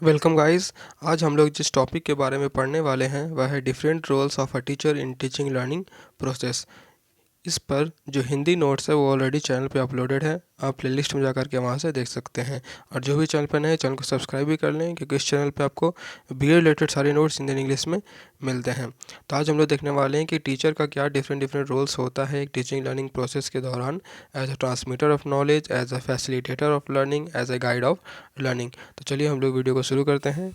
Welcome guys. आज हम लोग जिस टॉपिक के बारे में पढ़ने वाले हैं वह है different roles of a teacher in teaching learning process. इस पर जो हिंदी नोट्स है वो ऑलरेडी चैनल पे अपलोडेड है। आप प्लेलिस्ट में जा कर के वहाँ से देख सकते हैं। और जो भी चैनल पर नए चैनल को सब्सक्राइब भी कर लें, क्योंकि इस चैनल पे आपको बी रिलेटेड सारे नोट्स हिंदी इंग्लिश में मिलते हैं। तो आज हम लोग देखने वाले हैं कि टीचर का क्या डिफरेंट डिफरेंट रोल्स होता है एक टीचिंग लर्निंग प्रोसेस के दौरान, as a transmitter of knowledge, as a facilitator of learning, as a guide of learning. तो चलिए हम लोग वीडियो को शुरू करते हैं।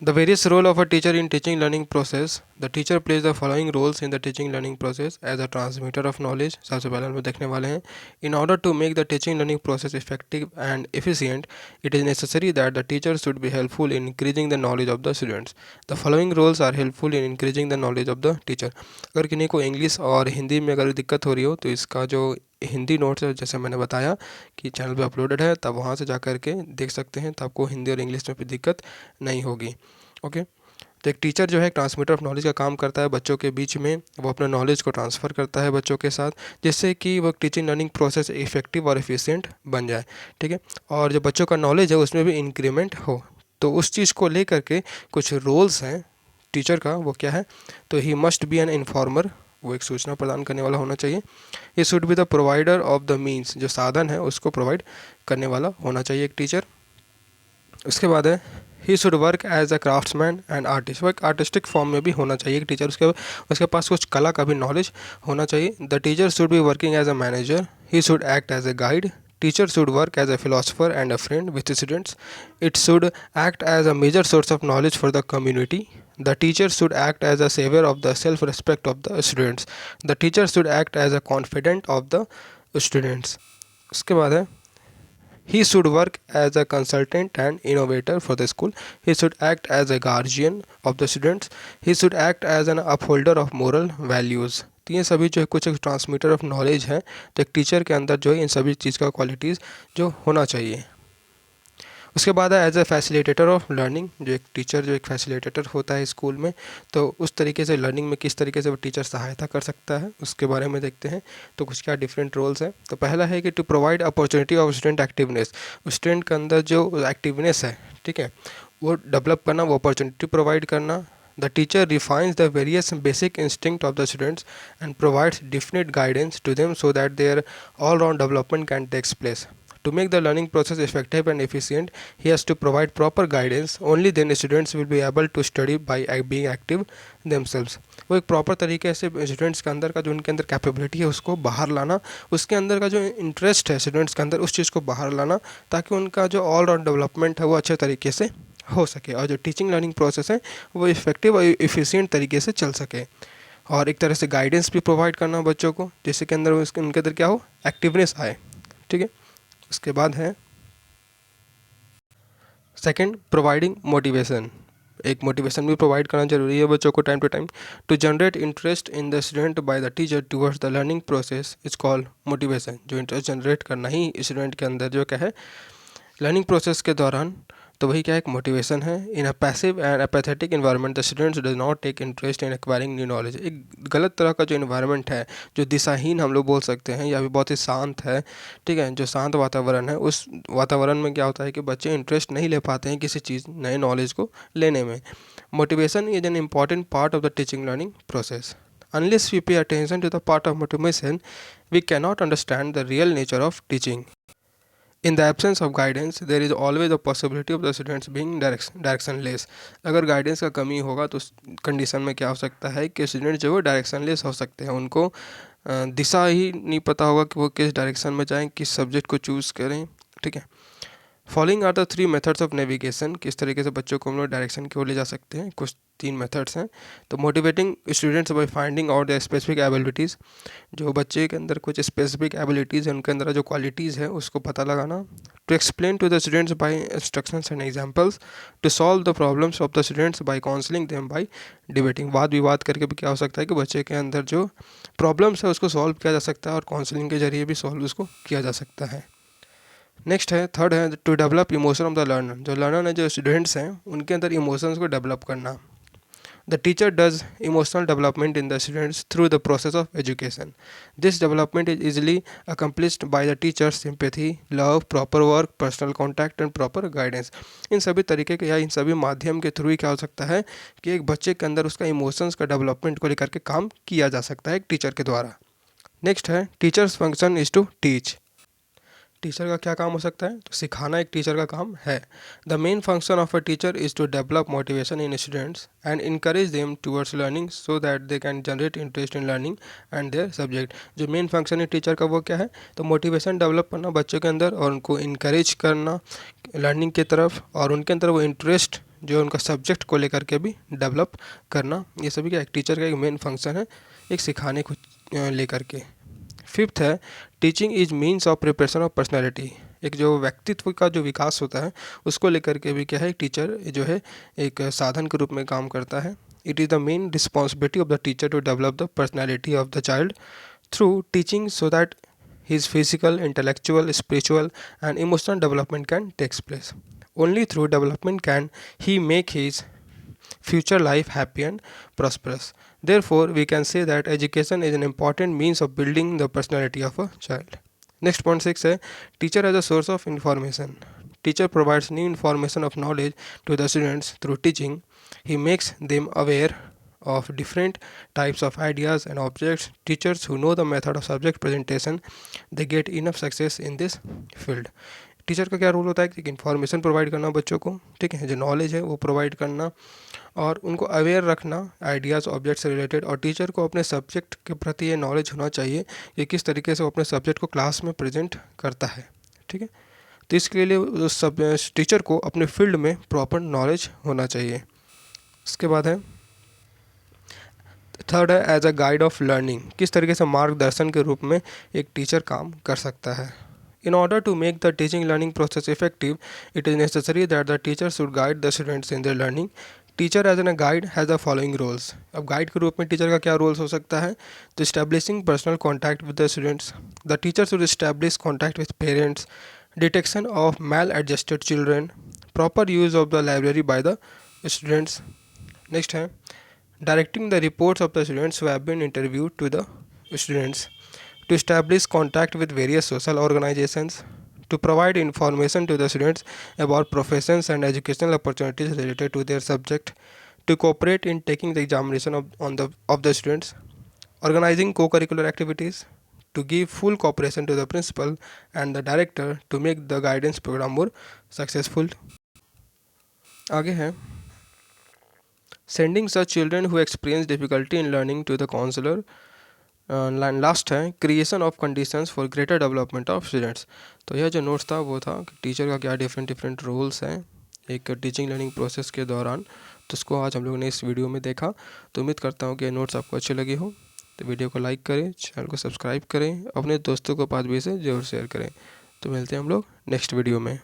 The various role of a teacher in teaching learning process. The teacher plays the following roles in the teaching learning process as a transmitter of knowledge. सबसे पहले हम लोग देखने वाले हैं In order to make the teaching learning process effective and efficient, it is necessary that the teacher should be helpful in increasing the knowledge of the students. The following roles are helpful in increasing the knowledge of the teacher. अगर किन्हीं को English और हिंदी में अगर दिक्कत हो रही हो तो इसका जो हिंदी नोट्स है, जैसे मैंने बताया कि चैनल पे अपलोडेड है, तब वहाँ से जा कर के देख सकते हैं, तो आपको हिंदी और इंग्लिश में भी दिक्कत नहीं होगी। ओके। तो एक टीचर जो है ट्रांसमीटर ऑफ नॉलेज का काम करता है बच्चों के बीच में। वो अपना नॉलेज को ट्रांसफ़र करता है बच्चों के साथ, जिससे कि वो टीचिंग लर्निंग प्रोसेस इफेक्टिव और एफिशिएंट बन जाए। ठीक है। और जो बच्चों का नॉलेज है उसमें भी इंक्रीमेंट हो, तो उस चीज़ को लेकर के कुछ रोल्स हैं टीचर का। वो क्या है? तो he must be an informer. वो एक सूचना प्रदान करने वाला होना चाहिए। He should be the provider of the means. जो साधन है उसको प्रोवाइड करने वाला होना चाहिए एक टीचर। उसके बाद है he should work as a craftsman and artist. वो एक आर्टिस्टिक फॉर्म में भी होना चाहिए एक टीचर। उसके पास कुछ कला का भी नॉलेज होना चाहिए। The teacher should be working as a manager. He should act as a guide. Teacher should work as a philosopher and a friend with students. It should act as a major source of knowledge for the community. The teacher should act as a savior of the self-respect of the students. The teacher should act as a confidant of the students. उसके बाद है he should work as a consultant and innovator for the school. He should act as a guardian of the students. He should act as an upholder of moral values. तो ये सभी जो है कुछ transmitter of knowledge है। तो एक teacher के अंदर जो है इन सभी चीज़ का क्वालिटीज़ जो होना चाहिए। उसके बाद है as a facilitator of learning. जो एक टीचर जो एक फैसिलिटेटर होता है स्कूल में, तो उस तरीके से लर्निंग में किस तरीके से वो टीचर सहायता कर सकता है उसके बारे में देखते हैं। तो कुछ क्या डिफरेंट रोल्स हैं। तो पहला है कि to provide opportunity of student activeness. Student के अंदर जो एक्टिवनेस है, ठीक है, वो डेवलप करना, वो अपॉर्चुनिटी प्रोवाइड करना। The teacher refines the various basic instinct of the students and provides definite guidance to them so that their all-round development can take place. To make the learning process effective and efficient, he has to provide proper guidance. Only then students will be able to study by being active themselves. वो एक proper तरीके से students के अंदर का जो उनके अंदर कैपेबिलिटी है उसको बाहर लाना, उसके अंदर का जो इंटरेस्ट है स्टूडेंट्स के अंदर उस चीज़ को बाहर लाना, ताकि उनका जो ऑल राउंड डेवलपमेंट है वो अच्छे तरीके से हो सके और जो टीचिंग लर्निंग प्रोसेस है वो इफेक्टिव और इफ़िशिएंट तरीके से चल सके। और एक तरह से गाइडेंस भी प्रोवाइड करना बच्चों को, जिससे के अंदर उनके अंदर क्या हो, एक्टिवनेस आए। ठीक है। उसके बाद है सेकंड, प्रोवाइडिंग मोटिवेशन। एक मोटिवेशन भी प्रोवाइड करना जरूरी है बच्चों को time to time. To generate interest in the student by the teacher towards the learning process is called motivation. जो इंटरेस्ट जनरेट करना ही स्टूडेंट के अंदर जो क्या है लर्निंग प्रोसेस के दौरान, तो वही क्या एक मोटिवेशन है। In a passive and apathetic environment the students does not take interest in acquiring new knowledge. एक गलत तरह का जो इन्वायरमेंट है, जो दिशाहीन हम लोग बोल सकते हैं, या भी बहुत ही शांत है, ठीक है, जो शांत वातावरण है, उस वातावरण में क्या होता है कि बच्चे इंटरेस्ट नहीं ले पाते हैं किसी चीज़ नए नॉलेज को लेने में। Motivation is an important part of the teaching learning process. Unless we pay attention to the part of motivation, we cannot understand the real nature of teaching. In the absence of guidance, there is always a possibility of the students being directionless. अगर guidance का कमी होगा तो उस condition में क्या हो सकता है कि स्टूडेंट जो है डायरेक्शनलेस हो सकते हैं। उनको दिशा ही नहीं पता होगा कि वो किस डायरेक्शन में जाएं, किस सब्जेक्ट को चूज़ करें। ठीक है। Following are the 3 methods of navigation. किस तरीके से बच्चों को हम लोग डायरेक्शन की ओर ले जा सकते हैं, कुछ 3 मेथड्स हैं। तो motivating students by finding out the specific abilities. जो बच्चे के अंदर कुछ स्पेसिफिक एबिलिटीज़ हैं, उनके अंदर जो क्वालिटीज़ है उसको पता लगाना। To explain to the students by instructions and examples. To solve the problems of the students by counselling them by debating. वाद विवाद करके भी क्या हो सकता है कि बच्चे के अंदर जो प्रॉब्लम्स है उसको सॉल्व किया जा सकता है, और काउंसलिंग के जरिए भी सॉल्व उसको किया जा सकता है। नेक्स्ट है थर्ड है to develop emotion of the learner. जो लर्नर है, जो स्टूडेंट्स हैं, उनके अंदर इमोशंस को डेवलप करना। The teacher does emotional development in the students through the process of education. This development is easily accomplished by the teacher's sympathy, love, proper work, personal contact and proper guidance. इन सभी तरीके के या इन सभी माध्यम के through ही क्या हो सकता है कि एक बच्चे के अंदर उसका इमोशंस का डेवलपमेंट को लेकर के काम किया जा सकता है एक टीचर के द्वारा. नेक्स्ट है teacher's function is to teach. Teacher का क्या काम हो सकता है? तो सिखाना एक टीचर का काम है. The main function of a teacher is to develop motivation in students and encourage them towards learning so that they can generate interest in learning and their subject. जो मेन फंक्शन है teacher का वो क्या है? तो motivation develop करना बच्चों के अंदर और उनको इनकरेज करना लर्निंग की तरफ और उनके अंदर वो इंटरेस्ट जो उनका सब्जेक्ट को लेकर के भी डेवलप करना. ये सभी क्या एक टीचर का एक मेन फंक्शन है एक सिखाने को लेकर के. फिफ्थ है teaching is means of preparation of personality. एक जो व्यक्तित्व का जो विकास होता है उसको लेकर के भी क्या है टीचर जो है एक साधन के रूप में काम करता है. It is the main responsibility of the teacher to develop the personality of the child through teaching so that his physical, intellectual, spiritual and emotional development can takes place. Only through development can he make his future life happy and prosperous. Therefore, we can say that education is an important means of building the personality of a child. Next point 6 है teacher as a source of information. Teacher provides new information of knowledge to the students through teaching. He makes them aware of different types of ideas and objects. Teachers who know the method of subject presentation, they get enough success in this field. Teacher का क्या role होता है कि information provide करना बच्चों को, ठीक है, जो नॉलेज है वो प्रोवाइड करना और उनको अवेयर रखना आइडियाज़ ऑब्जेक्ट से रिलेटेड. और टीचर को अपने सब्जेक्ट के प्रति ये नॉलेज होना चाहिए कि किस तरीके से वो अपने सब्जेक्ट को क्लास में प्रेजेंट करता है, ठीक है. तो इसके लिए उस सब टीचर को अपने फील्ड में प्रॉपर नॉलेज होना चाहिए. उसके बाद है थर्ड है as a guide of learning. किस तरीके से मार्गदर्शन के रूप में एक टीचर काम कर सकता है. In order to make the teaching learning process effective, it is necessary that the teacher should guide the students in their learning. Teacher as a guide has the following roles. अब guide के रूप में teacher का क्या roles हो सकता है? तो establishing personal contact with the students. The teacher should establish contact with parents, detection of maladjusted children, proper use of the library by the students. Next है directing the reports of the students who have been interviewed to the students, to establish contact with various social organizations, to provide information to the students about professions and educational opportunities related to their subject, to cooperate in taking the examination of the students, organizing co-curricular activities, to give full cooperation to the principal and the director to make the guidance program more successful. आगे है sending such children who experience difficulty in learning to the counselor. Last है creation of conditions for greater development of students. तो यह जो notes था वो था कि टीचर का क्या डिफरेंट रोल्स हैं एक टीचिंग लर्निंग प्रोसेस के दौरान. तो उसको आज हम लोगों ने इस वीडियो में देखा. तो उम्मीद करता हूँ कि ये नोट्स आपको अच्छे लगे हो. तो वीडियो को लाइक करें, चैनल को सब्सक्राइब करें, अपने दोस्तों के पास भी इसे जरूर शेयर करें. तो मिलते हैं हम लोग नेक्स्ट वीडियो में.